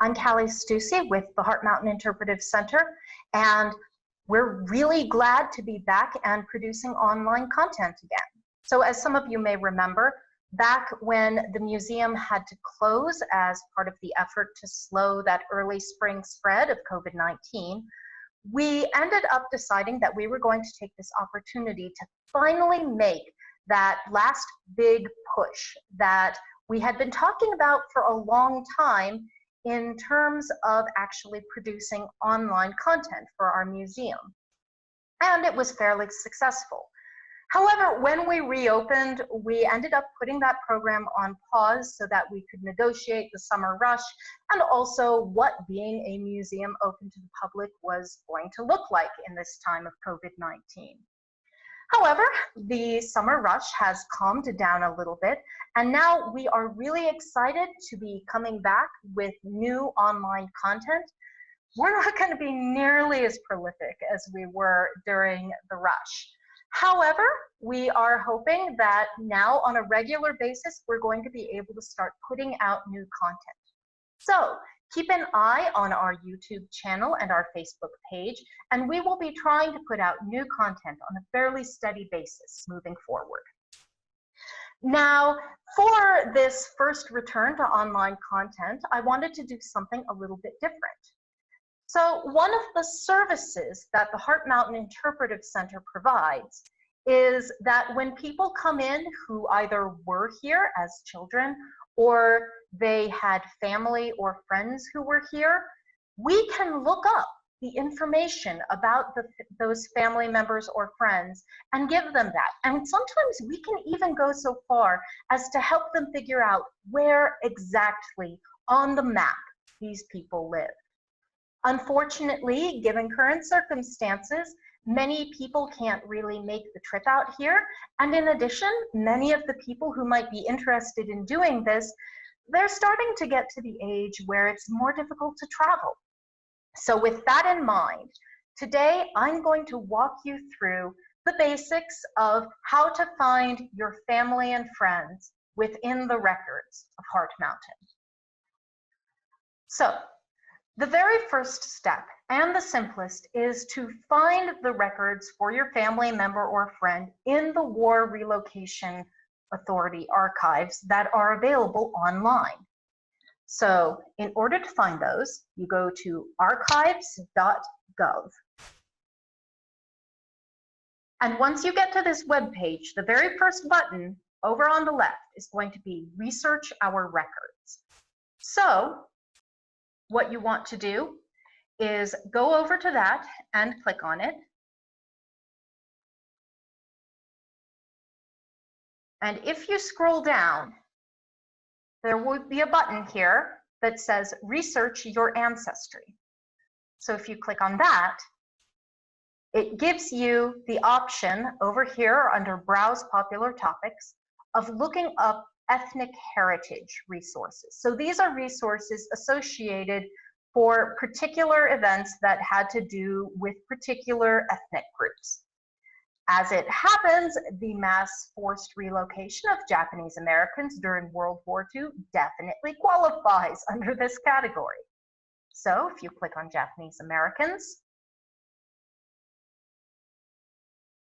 I'm Callie Stussy with the Heart Mountain Interpretive Center, and we're really glad to be back and producing online content again. So as some of you may remember, back when the museum had to close as part of the effort to slow that early spring spread of COVID-19, we ended up deciding that we were going to take this opportunity to finally make that last big push that we had been talking about for a long time in terms of actually producing online content for our museum. And it was fairly successful. However, when we reopened, we ended up putting that program on pause so that we could negotiate the summer rush and also what being a museum open to the public was going to look like in this time of COVID-19. However, the summer rush has calmed down a little bit, and now we are really excited to be coming back with new online content. We're not going to be nearly as prolific as we were during the rush. However, we are hoping that now on a regular basis, we're going to be able to start putting out new content. So keep an eye on our YouTube channel and our Facebook page, and we will be trying to put out new content on a fairly steady basis moving forward. Now, for this first return to online content, I wanted to do something a little bit different. So one of the services that the Heart Mountain Interpretive Center provides is that when people come in who either were here as children or they had family or friends who were here, we can look up the information about those family members or friends and give them that. And sometimes we can even go so far as to help them figure out where exactly on the map these people live. Unfortunately, given current circumstances, many people can't really make the trip out here. And in addition, many of the people who might be interested in doing this, they're starting to get to the age where it's more difficult to travel. So with that in mind, today I'm going to walk you through the basics of how to find your family and friends within the records of Heart Mountain. So the very first step, and the simplest, is to find the records for your family member or friend in the War Relocation Authority archives that are available online. So in order to find those, you go to archives.gov. And once you get to this web page, the very first button over on the left is going to be Research Our Records. So what you want to do is go over to that and click on it. And if you scroll down, there will be a button here that says Research Your Ancestry. So if you click on that, it gives you the option over here under Browse Popular Topics of looking up ethnic heritage resources. So these are resources associated for particular events that had to do with particular ethnic groups. As it happens, the mass forced relocation of Japanese Americans during World War II definitely qualifies under this category. So if you click on Japanese Americans,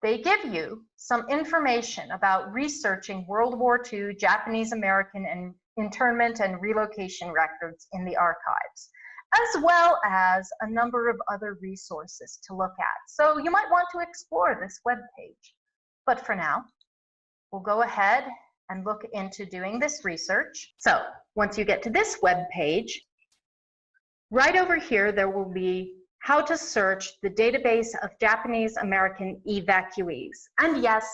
they give you some information about researching World War II Japanese American and internment and relocation records in the archives, as well as a number of other resources to look at. So you might want to explore this web page. But for now, we'll go ahead and look into doing this research. So once you get to this web page, right over here, there will be how to search the database of Japanese American evacuees. And yes,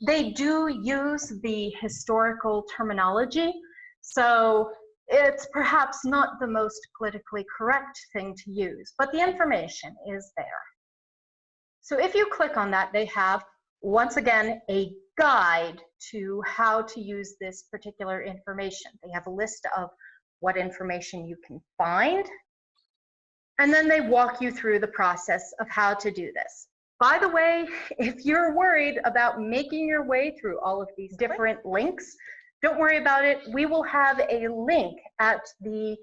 they do use the historical terminology, so it's perhaps not the most politically correct thing to use, but the information is there. So if you click on that, they have, once again, a guide to how to use this particular information. They have a list of what information you can find, and then they walk you through the process of how to do this. By the way, if you're worried about making your way through all of these different links, don't worry about it. We will have a link at the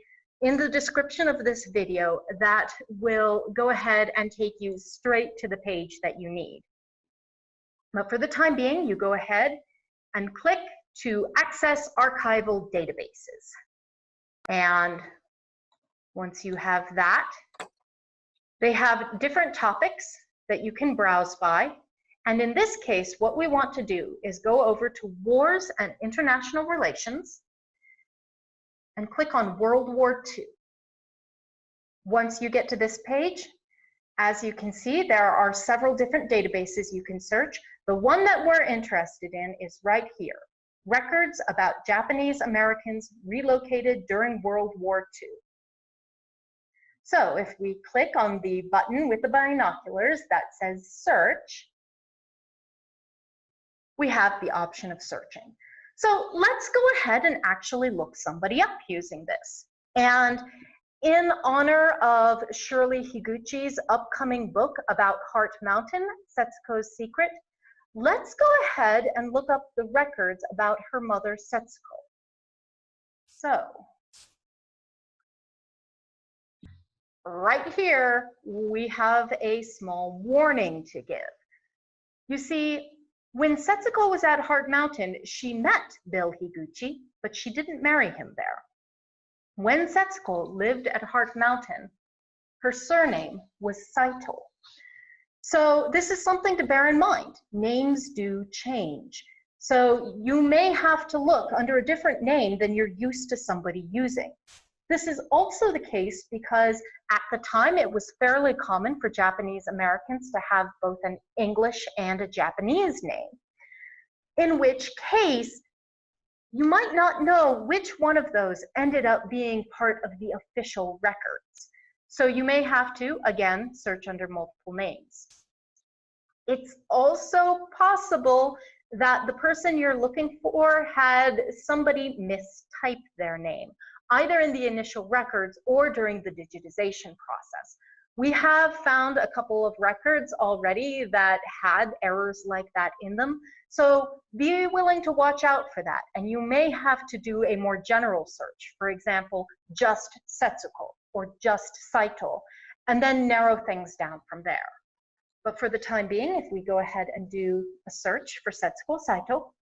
in the description of this video that will go ahead and take you straight to the page that you need. But for the time being, you go ahead and click to access archival databases. And once you have that, they have different topics that you can browse by. And in this case, what we want to do is go over to Wars and International Relations and click on World War II. Once you get to this page, as you can see, there are several different databases you can search. The one that we're interested in is right here, records about Japanese Americans relocated during World War II. So if we click on the button with the binoculars that says search, we have the option of searching. So let's go ahead and actually look somebody up using this. And in honor of Shirley Higuchi's upcoming book about Heart Mountain, Setsuko's Secret, let's go ahead and look up the records about her mother, Setsuko. So, right here, we have a small warning to give. You see, when Setsuko was at Heart Mountain, she met Bill Higuchi, but she didn't marry him there. When Setsuko lived at Heart Mountain, her surname was Saito. So this is something to bear in mind. Names do change. So you may have to look under a different name than you're used to somebody using. This is also the case because at the time it was fairly common for Japanese Americans to have both an English and a Japanese name, in which case you might not know which one of those ended up being part of the official records. So you may have to, again, search under multiple names. It's also possible that the person you're looking for had somebody mistype their name, either in the initial records or during the digitization process. We have found a couple of records already that had errors like that in them. So be willing to watch out for that. And you may have to do a more general search. For example, just Setsuko or just Saito, and then narrow things down from there. But for the time being, if we go ahead and do a search for Setsuko Saito,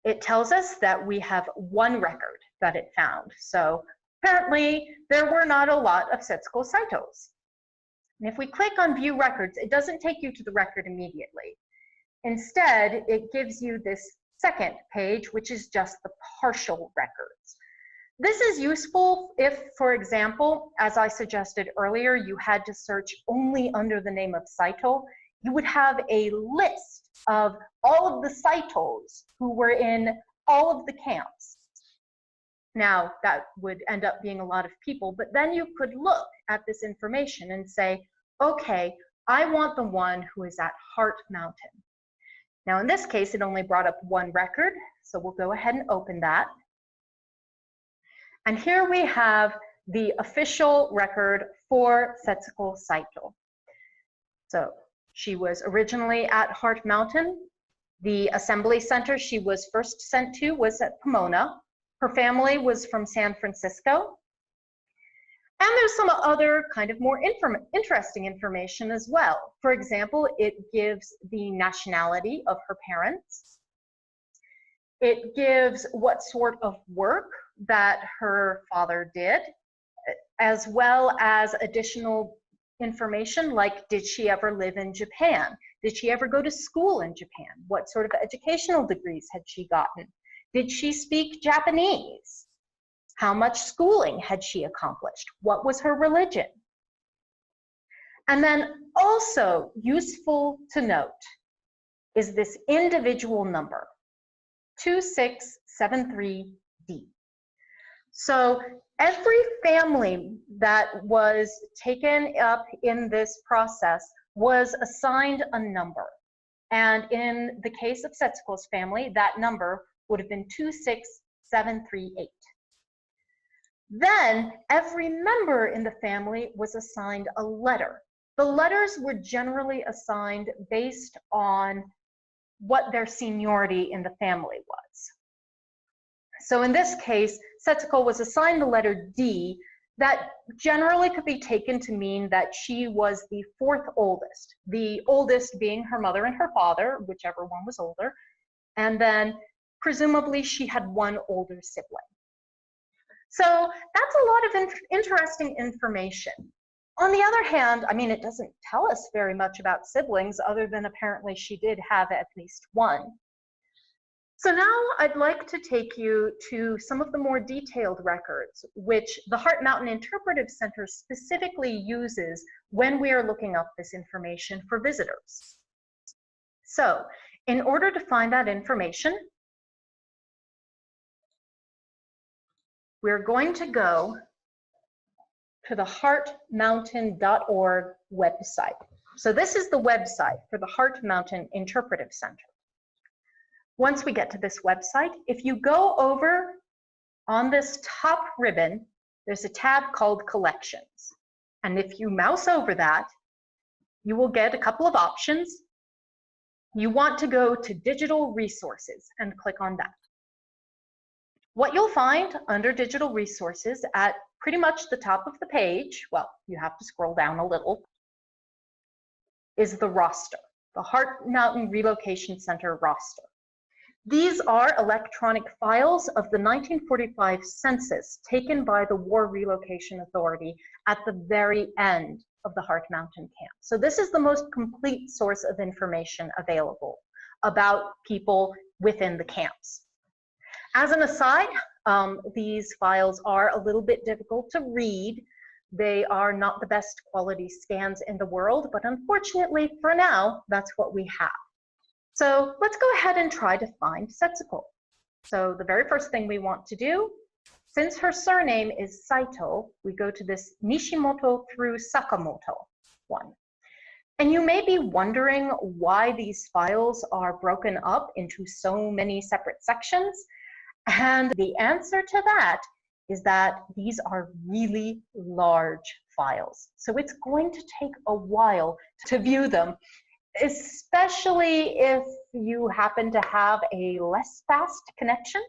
it tells us that we have one record that it found. So apparently, there were not a lot of Setsuko Saitos. And if we click on View Records, it doesn't take you to the record immediately. Instead, it gives you this second page, which is just the partial records. This is useful if, for example, as I suggested earlier, you had to search only under the name of Saito. You would have a list of all of the Saitos who were in all of the camps. Now, that would end up being a lot of people, but then you could look at this information and say, okay, I want the one who is at Heart Mountain. Now, in this case, it only brought up one record, so we'll go ahead and open that. And here we have the official record for Setsuko Saito. So she was originally at Heart Mountain. The assembly center she was first sent to was at Pomona. Her family was from San Francisco. And there's some other kind of more interesting information as well. For example, it gives the nationality of her parents. It gives what sort of work that her father did, as well as additional information like, did she ever live in Japan? Did she ever go to school in Japan? What sort of educational degrees had she gotten? Did she speak Japanese? How much schooling had she accomplished? What was her religion? And then also useful to note is this individual number, 2673D. So every family that was taken up in this process was assigned a number. And in the case of Setsuko's family, that number would have been 26738. Then every member in the family was assigned a letter. The letters were generally assigned based on what their seniority in the family was. So in this case, Setsuko was assigned the letter D, that generally could be taken to mean that she was the fourth oldest, the oldest being her mother and her father, whichever one was older, and then presumably she had one older sibling. So that's a lot of interesting information. On the other hand, I mean, it doesn't tell us very much about siblings other than apparently she did have at least one. So now I'd like to take you to some of the more detailed records, which the Heart Mountain Interpretive Center specifically uses when we are looking up this information for visitors. So in order to find that information, we're going to go to the heartmountain.org website. So this is the website for the Heart Mountain Interpretive Center. Once we get to this website, if you go over on this top ribbon, there's a tab called Collections. And if you mouse over that, you will get a couple of options. You want to go to Digital Resources and click on that. What you'll find under Digital Resources at pretty much the top of the page, well, you have to scroll down a little, is the roster, the Heart Mountain Relocation Center roster. These are electronic files of the 1945 census taken by the War Relocation Authority at the very end of the Heart Mountain camp. So this is the most complete source of information available about people within the camps. As an aside, these files are a little bit difficult to read. They are not the best quality scans in the world, but unfortunately for now, that's what we have. So let's go ahead and try to find Setsuko. So the very first thing we want to do, since her surname is Saito, we go to this Nishimoto through Sakamoto one. And you may be wondering why these files are broken up into so many separate sections. And the answer to that is that these are really large files. So it's going to take a while to view them, especially if you happen to have a less fast connection.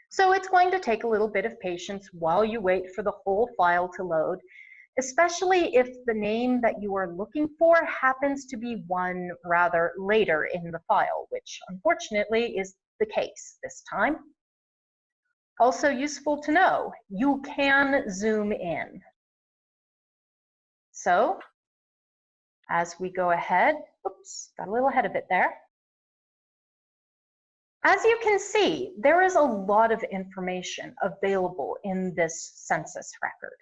So it's going to take a little bit of patience while you wait for the whole file to load, especially if the name that you are looking for happens to be one rather later in the file, which unfortunately is the case this time. Also useful to know, you can zoom in. So as we go ahead, oops, got a little ahead of it there. As you can see, there is a lot of information available in this census record.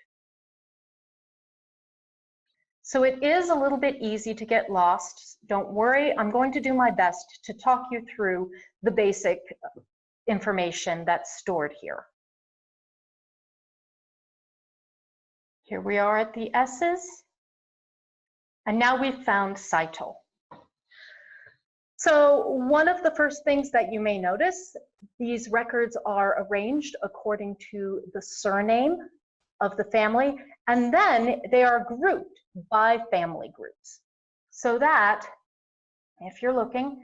So it is a little bit easy to get lost. Don't worry, I'm going to do my best to talk you through the basic information that's stored here. Here we are at the S's. And now we've found Saito. So one of the first things that you may notice, these records are arranged according to the surname of the family, and then they are grouped by family groups. So that, if you're looking,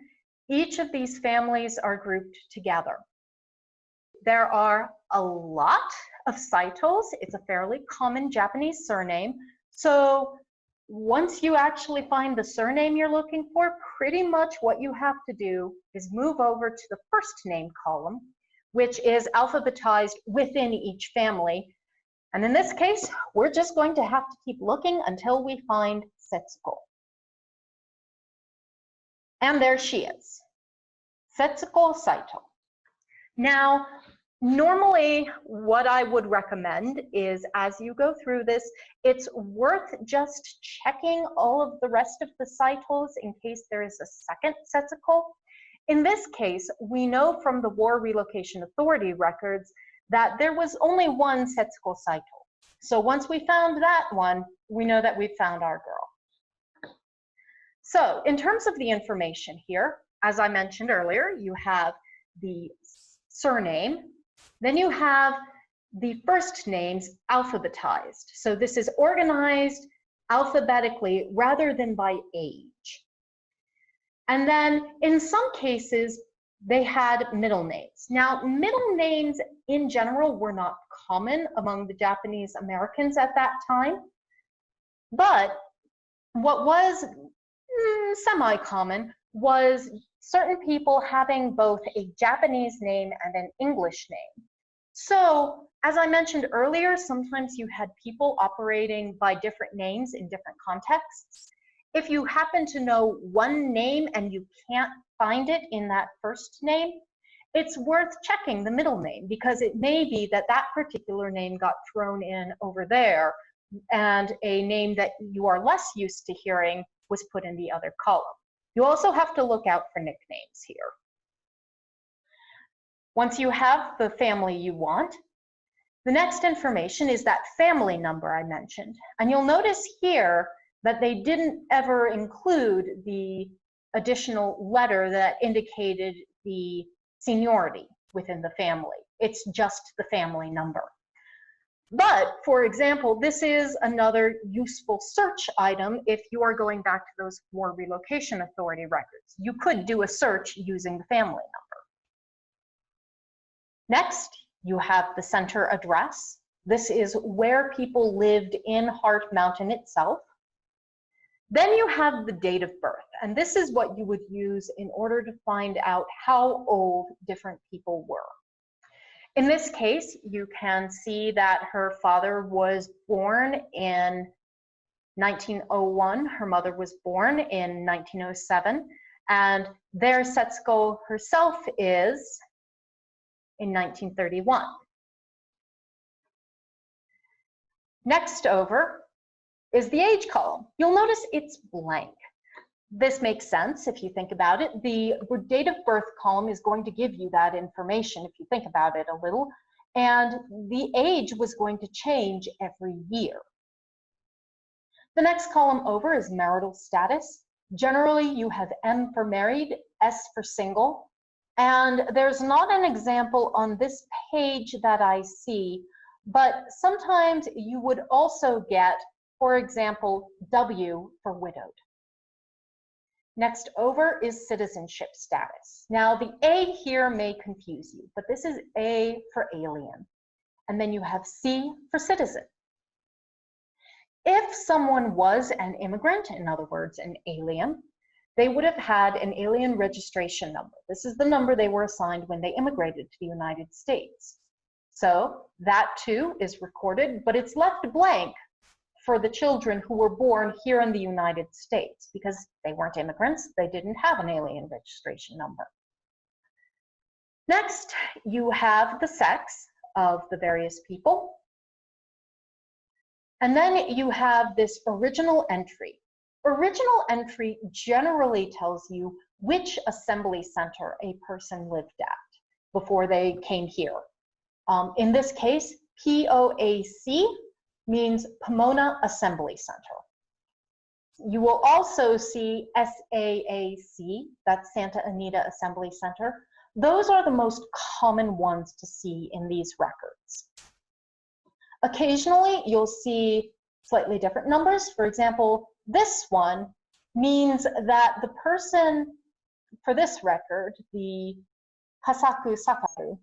each of these families are grouped together. There are a lot of Saitos. It's a fairly common Japanese surname. So once you actually find the surname you're looking for, pretty much what you have to do is move over to the first name column, which is alphabetized within each family. And in this case, we're just going to have to keep looking until we find Setsuko. And there she is, Setsuko Saito. Now, normally what I would recommend is as you go through this, it's worth just checking all of the rest of the Saitos in case there is a second Setsuko. In this case, we know from the War Relocation Authority records that there was only one Setsuko Saito. So once we found that one, we know that we've found our girl. So in terms of the information here, as I mentioned earlier, you have the surname, then you have the first names alphabetized. So this is organized alphabetically rather than by age. And then in some cases, they had middle names. Now, middle names in general were not common among the Japanese Americans at that time, but what was semi-common was certain people having both a Japanese name and an English name. So, as I mentioned earlier, sometimes you had people operating by different names in different contexts. If you happen to know one name and you can't find it in that first name, it's worth checking the middle name, because it may be that that particular name got thrown in over there and a name that you are less used to hearing was put in the other column. You also have to look out for nicknames here. Once you have the family you want, the next information is that family number I mentioned. And you'll notice here that they didn't ever include the additional letter that indicated the seniority within the family. It's just the family number. But, for example, this is another useful search item if you are going back to those War Relocation Authority records. You could do a search using the family number. Next, you have the center address. This is where people lived in Heart Mountain itself. Then you have the date of birth, and this is what you would use in order to find out how old different people were. In this case, you can see that her father was born in 1901, her mother was born in 1907, and there Setsuko herself is in 1931. Next over is the age column. You'll notice it's blank. This makes sense if you think about it. The date of birth column is going to give you that information if you think about it a little, and the age was going to change every year. The next column over is marital status. Generally, you have M for married, S for single, and there's not an example on this page that I see, but sometimes you would also get, for example, W for widowed. Next over is citizenship status. Now, the A here may confuse you, but this is A for alien. And then you have C for citizen. If someone was an immigrant, in other words, an alien, they would have had an alien registration number. This is the number they were assigned when they immigrated to the United States. So that too is recorded, but it's left blank for the children who were born here in the United States because they weren't immigrants, they didn't have an alien registration number. Next, you have the sex of the various people. And then you have this original entry. Original entry generally tells you which assembly center a person lived at before they came here. In this case, POAC means Pomona Assembly Center. You will also see SAAC, that's Santa Anita Assembly Center. Those are the most common ones to see in these records. Occasionally, you'll see slightly different numbers. For example, this one means that the person for this record, the Hasaku Sakaru,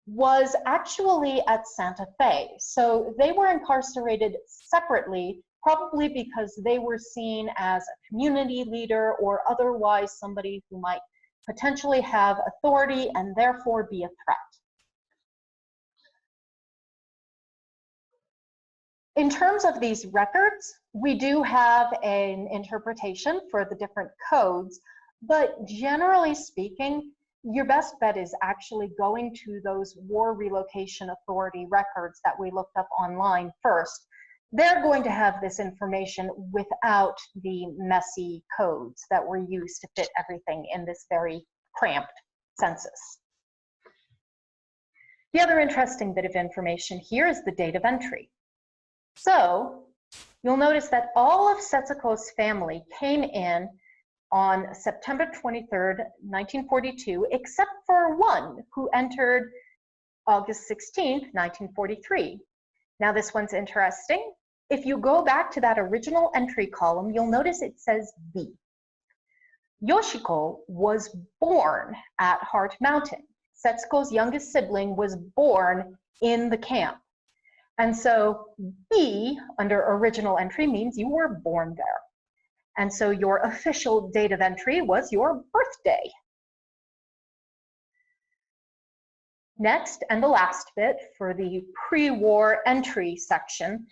was actually at Santa Fe. So they were incarcerated separately, probably because they were seen as a community leader or otherwise somebody who might potentially have authority and therefore be a threat. In terms of these records, we do have an interpretation for the different codes, but generally speaking, your best bet is actually going to those War Relocation Authority records that we looked up online first. They're going to have this information without the messy codes that were used to fit everything in this very cramped census. The other interesting bit of information here is the date of entry. So you'll notice that all of Setsuko's family came in on September 23rd, 1942, except for one who entered August 16th, 1943. Now this one's interesting. If you go back to that original entry column, you'll notice it says V. Yoshiko was born at Heart Mountain. Setsuko's youngest sibling was born in the camp. And so B, under original entry, means you were born there. And so your official date of entry was your birthday. Next, and the last bit for the pre-war entry section,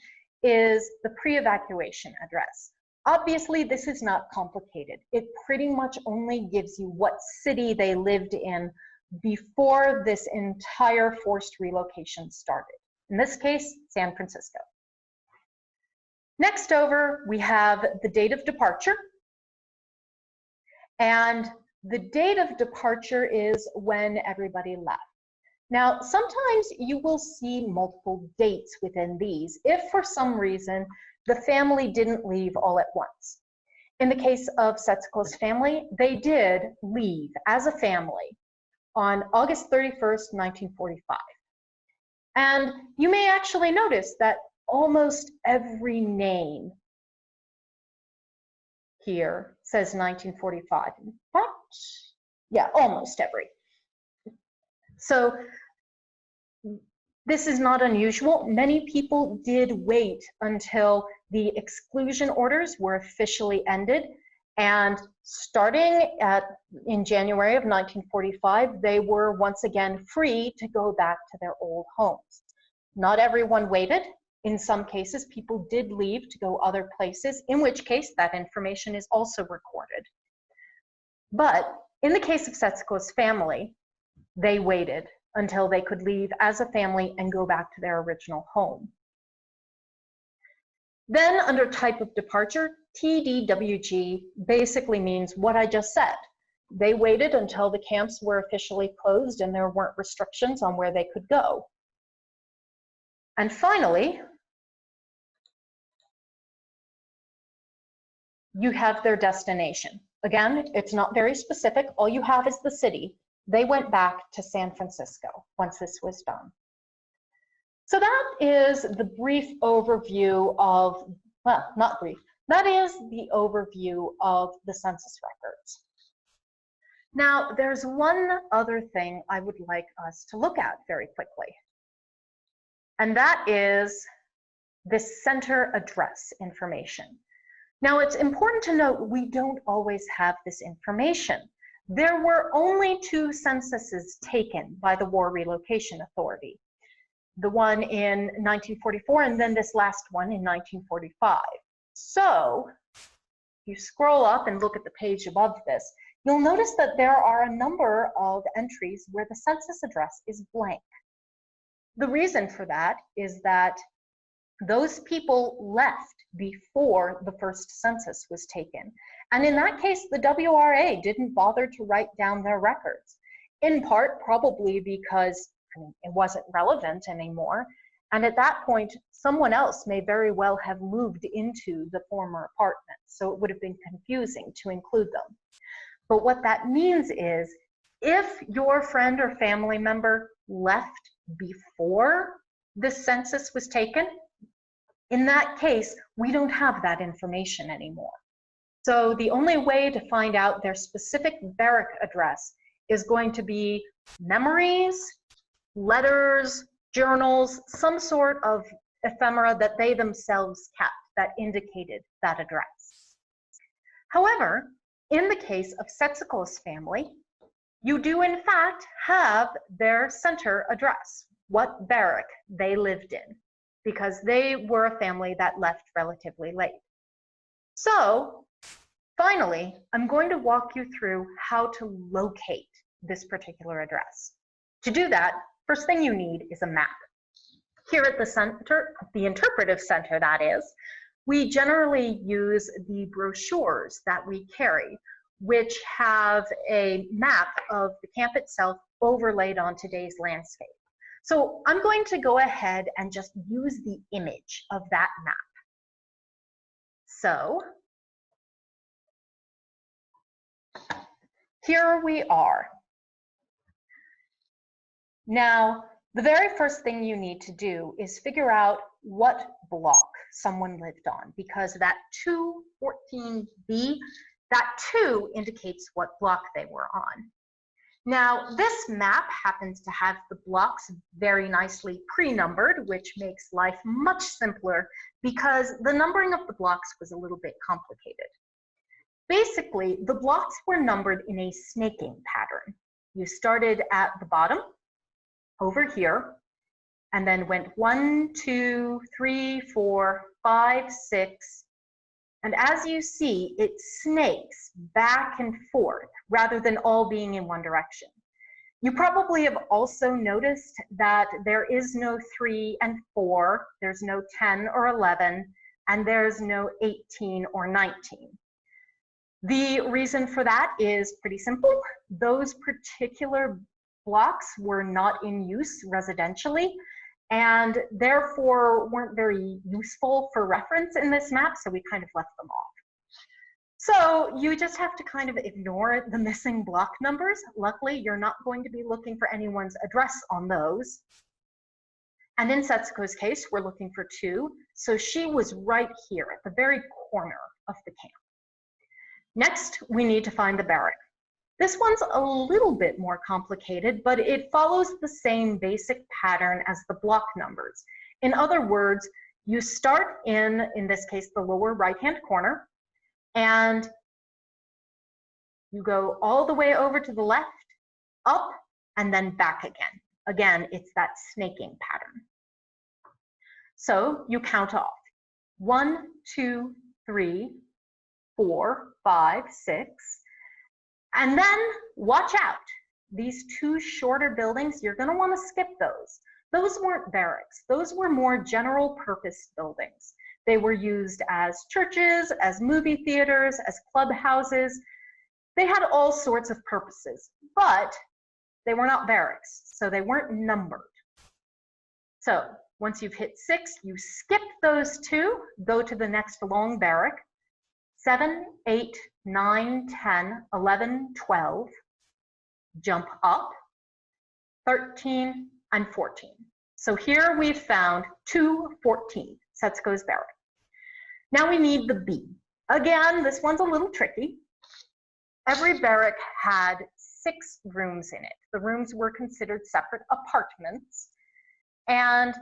is the pre-evacuation address. Obviously, this is not complicated. It pretty much only gives you what city they lived in before this entire forced relocation started. In this case, San Francisco. Next over, we have the date of departure. And the date of departure is when everybody left. Now, sometimes you will see multiple dates within these if for some reason the family didn't leave all at once. In the case of Setsuko's family, they did leave as a family on August 31st, 1945. And you may actually notice that almost every name here says 1945. In fact, yeah, almost every. So this is not unusual. Many people did wait until the exclusion orders were officially ended, and starting in January of 1945, they were once again free to go back to their old homes. Not everyone waited. In some cases, people did leave to go other places, in which case that information is also recorded. But in the case of Setsuko's family, they waited until they could leave as a family and go back to their original home. Then under type of departure, TDWG basically means what I just said. They waited until the camps were officially closed and there weren't restrictions on where they could go. And finally, you have their destination. Again, it's not very specific. All you have is the city. They went back to San Francisco once this was done. So that is the brief overview of, well, not brief, that is the overview of the census records. Now, there's one other thing I would like us to look at very quickly, and that is this center address information. Now, it's important to note we don't always have this information. There were only 2 censuses taken by the War Relocation Authority, the one in 1944 and then this last one in 1945. So, if you scroll up and look at the page above this, you'll notice that there are a number of entries where the census address is blank. The reason for that is that those people left before the first census was taken. And in that case, the WRA didn't bother to write down their records, in part probably because it wasn't relevant anymore. And at that point, someone else may very well have moved into the former apartment. So it would have been confusing to include them. But what that means is if your friend or family member left before the census was taken, in that case, we don't have that information anymore. So the only way to find out their specific barrack address is going to be memories, letters, journals, some sort of ephemera that they themselves kept that indicated that address. However, in the case of Setsuko's family, you do in fact have their center address, what barrack they lived in, because they were a family that left relatively late. So, finally, I'm going to walk you through how to locate this particular address. To do that, first thing you need is a map. Here at the center, the interpretive center that is, we generally use the brochures that we carry, which have a map of the camp itself overlaid on today's landscape. So I'm going to go ahead and just use the image of that map. So here we are. Now, the very first thing you need to do is figure out what block someone lived on, because that 214B, That 2 indicates what block they were on. Now, this map happens to have the blocks very nicely pre-numbered, which makes life much simpler because the numbering of the blocks was a little bit complicated. Basically, the blocks were numbered in a snaking pattern. You started at the bottom, over here, and then went 1, 2, 3, 4, 5, 6, and as you see, it snakes back and forth rather than all being in one direction. You probably have also noticed that there is no 3 and 4, there's no 10 or 11, and there's no 18 or 19. The reason for that is pretty simple. Those particular blocks were not in use residentially, and therefore weren't very useful for reference in this map, so we kind of left them off. So you just have to kind of ignore the missing block numbers. Luckily, you're not going to be looking for anyone's address on those. And in Setsuko's case, we're looking for 2, so she was right here at the very corner of the camp. Next, we need to find the barrack. This one's a little bit more complicated, but it follows the same basic pattern as the block numbers. In other words, you start in this case, the lower right-hand corner, and you go all the way over to the left, up, and then back again. Again, it's that snaking pattern. So you count off 1, 2, 3, 4, 5, 6, and then watch out. These 2 shorter buildings, you're going to want to skip those. Those weren't barracks. Those were more general purpose buildings. They were used as churches, as movie theaters, as clubhouses. They had all sorts of purposes, but they were not barracks, so they weren't numbered. So once you've hit 6, you skip those 2, go to the next long barrack, 7, 8, 9, 10, 11, 12, jump up, 13, and 14. So here we've found 214, Setsuko's barrack. Now we need the B. Again, this one's a little tricky. Every barrack had 6 rooms in it. The rooms were considered separate apartments, and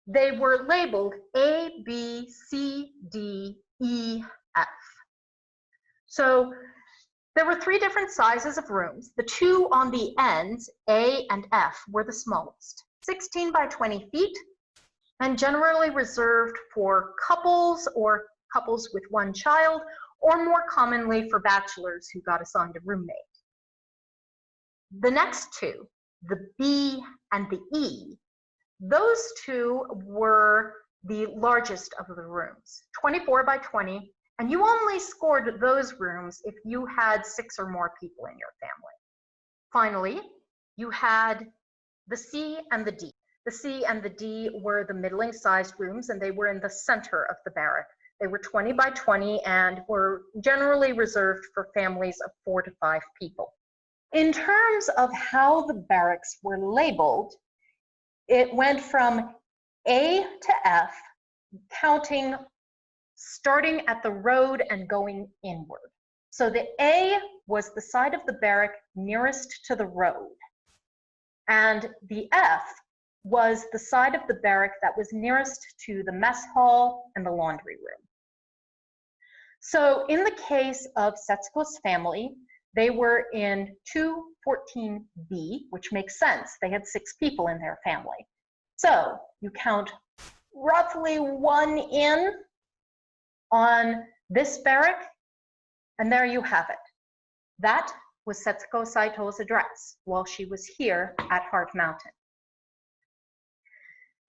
they were labeled A, B, C, D, E, F. So there were 3 different sizes of rooms. The 2 on the ends, A and F, were the smallest, 16 by 20 feet, and generally reserved for couples or couples with 1 child, or more commonly for bachelors who got assigned a roommate. The next 2, the B and the E, those 2 were the largest of the rooms, 24 by 20, and you only scored those rooms if you had 6 or more people in your family. Finally, you had the C and the D. The C and the D were the middling-sized rooms, and they were in the center of the barrack. They were 20 by 20 and were generally reserved for families of 4 to 5 people. In terms of how the barracks were labeled, it went from A to F, counting starting at the road and going inward. So the A was the side of the barrack nearest to the road, and the F was the side of the barrack that was nearest to the mess hall and the laundry room. So in the case of Setsuko's family, they were in 214B, which makes sense. They had 6 people in their family. So you count roughly 1 in on this barrack, and there you have it. That was Setsuko Saito's address while she was here at Heart Mountain.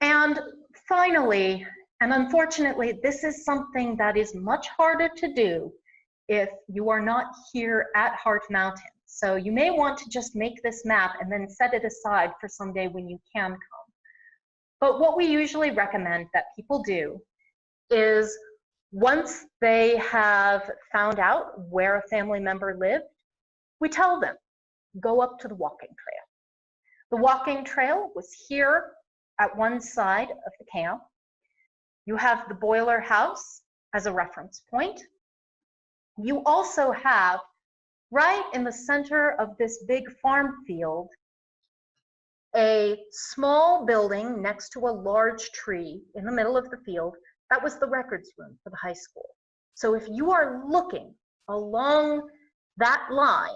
And finally, and unfortunately, this is something that is much harder to do if you are not here at Heart Mountain. So you may want to just make this map and then set it aside for someday when you can come. But what we usually recommend that people do is once they have found out where a family member lived, we tell them, go up to the walking trail. The walking trail was here at one side of the camp. You have the boiler house as a reference point. you also have, right in the center of this big farm field, a small building next to a large tree in the middle of the field. That was the records room for the high school. So if you are looking along that line,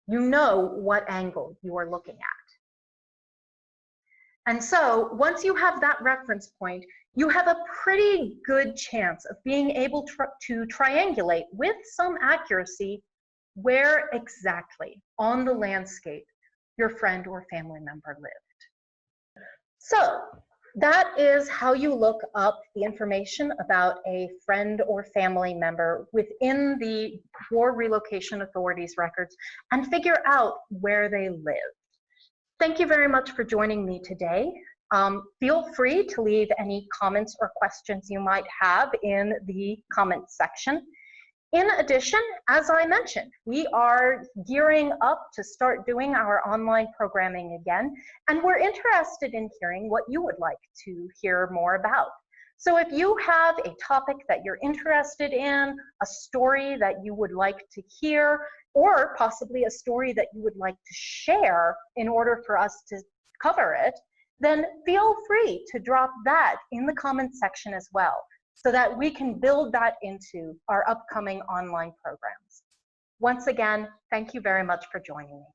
you know what angle you are looking at. And so once you have that reference point, you have a pretty good chance of being able to triangulate with some accuracy where exactly on the landscape your friend or family member lived. So that is how you look up the information about a friend or family member within the War Relocation Authority's records and figure out where they live. Thank you very much for joining me today. Feel free to leave any comments or questions you might have in the comments section. In addition, as I mentioned, we are gearing up to start doing our online programming again, and we're interested in hearing what you would like to hear more about. So if you have a topic that you're interested in, a story that you would like to hear, or possibly a story that you would like to share in order for us to cover it, then feel free to drop that in the comments section as well, so that we can build that into our upcoming online programs. Once again, thank you very much for joining me.